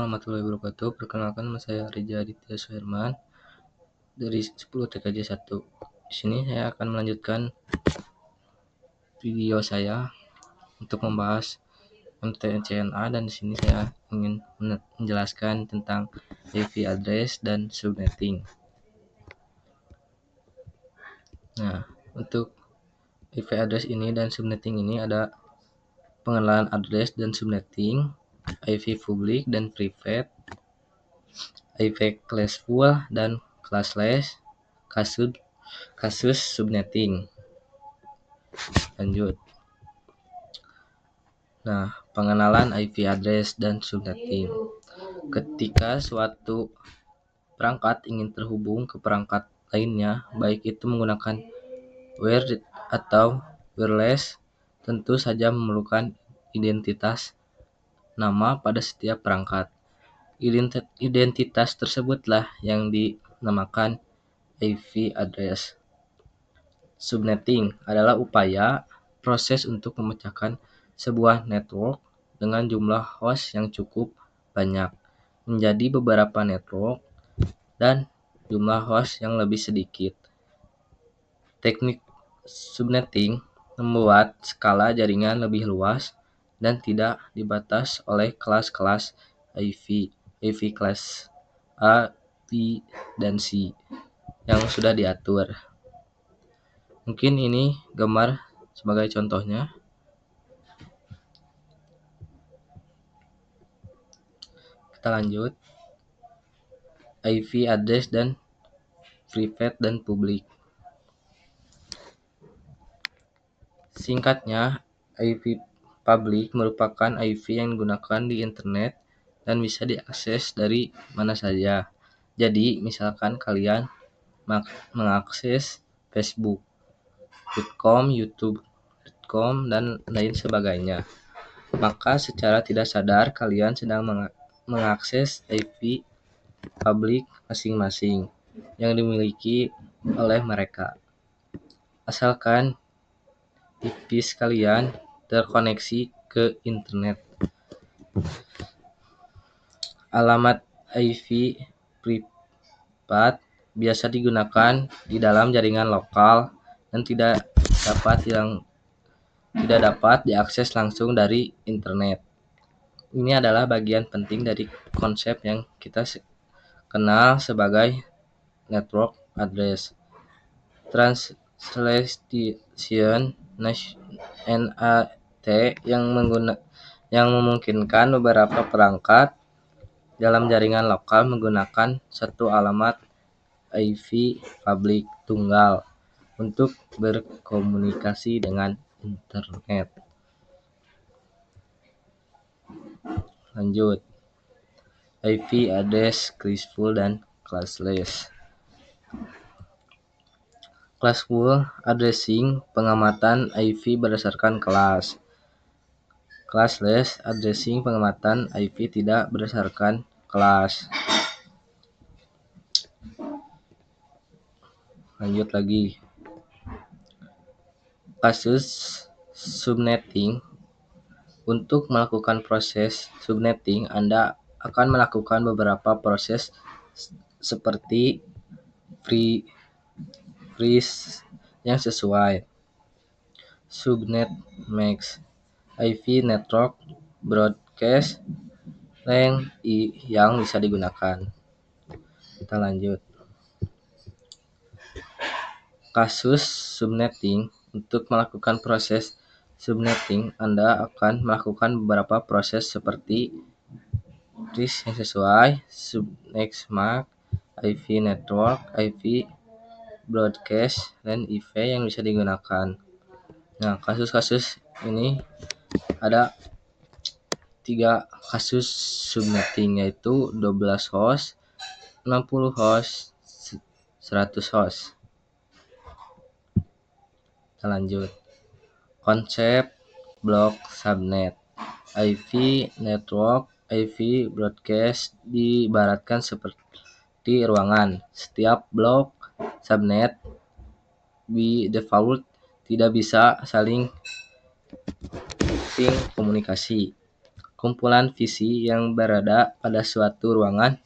warahmatullahi wabarakatuh. Perkenalkan, nama saya Reza Aditya Suherman dari 10 TKJ 1. Di sini saya akan melanjutkan video saya untuk membahas MT-CNA, dan di sini saya ingin menjelaskan tentang IP address dan subnetting. Nah, untuk IP address ini dan subnetting ini ada pengenalan address dan subnetting, IP public dan private, IP classful dan classless, kasus subnetting. Lanjut. Nah, pengenalan IP address dan subnetting. Ketika suatu perangkat ingin terhubung ke perangkat lainnya, baik itu menggunakan wired atau wireless, tentu saja memerlukan identitas nama pada setiap perangkat. Identitas tersebutlah yang dinamakan IP address. Subnetting adalah upaya proses untuk memecahkan sebuah network dengan jumlah host yang cukup banyak menjadi beberapa network dan jumlah host yang lebih sedikit. Teknik subnetting membuat skala jaringan lebih luas dan tidak dibatas oleh kelas-kelas IP kelas A, B, dan C yang sudah diatur. Mungkin ini gambar sebagai contohnya. Kita lanjut. IP address dan private dan public. Singkatnya, IP public merupakan IP yang digunakan di internet dan bisa diakses dari mana saja. Jadi, misalkan kalian mengakses Facebook.com, YouTube.com, dan lain sebagainya, maka secara tidak sadar kalian sedang mengakses IP publik masing-masing yang dimiliki oleh mereka. Asalkan IP sekalian terkoneksi ke internet. Alamat IP privat biasa digunakan di dalam jaringan lokal dan tidak dapat diakses langsung dari internet. Ini adalah bagian penting dari konsep yang kita kenal sebagai network address. Translation NAT yang memungkinkan beberapa perangkat dalam jaringan lokal menggunakan satu alamat IP publik tunggal untuk berkomunikasi dengan internet. Lanjut. IP address classful dan classless. Classful addressing pengamatan IP berdasarkan kelas. Classless addressing pengamatan IP tidak berdasarkan kelas. Lanjut lagi. Kasus subnetting. Untuk melakukan proses subnetting, Anda akan melakukan beberapa proses seperti freeze yang sesuai, subnet max, IP network broadcast length yang bisa digunakan. Kita lanjut. Kasus subnetting. Untuk melakukan proses subnetting, Anda akan melakukan beberapa proses seperti freeze yang sesuai, subnet max, IP network, IP broadcast, dan IV yang bisa digunakan. Nah, kasus-kasus ini ada 3 kasus subnetting, yaitu 12 host, 60 host, 100 host. Kita lanjut. Konsep blok subnet. IP network, IP broadcast diibaratkan seperti ruangan. Setiap blok subnet by default tidak bisa saling komunikasi. kumpulan visi yang berada pada suatu ruangan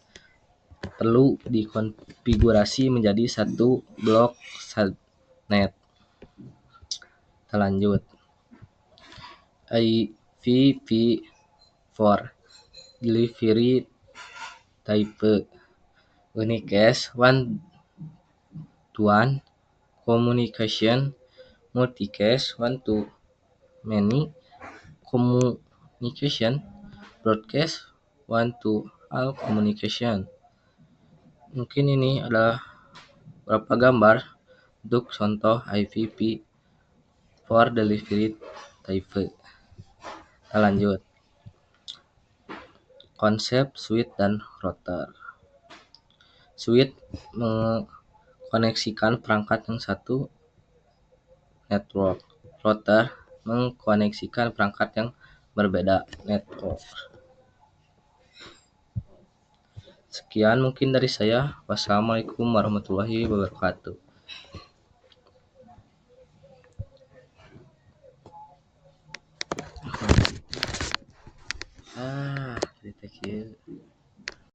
perlu dikonfigurasi menjadi satu blok subnet. Kita lanjut. IPv4 delivery type unicast one-to-one communication, multicast one-to-many communication, broadcast one-to-all communication. Mungkin ini adalah beberapa gambar untuk contoh IPv4 delivery type. Kita lanjut. Konsep switch dan router. Switch mengkoneksikan perangkat yang satu network. Router mengkoneksikan perangkat yang berbeda network. Sekian mungkin dari saya. Wassalamualaikum warahmatullahi wabarakatuh. Detek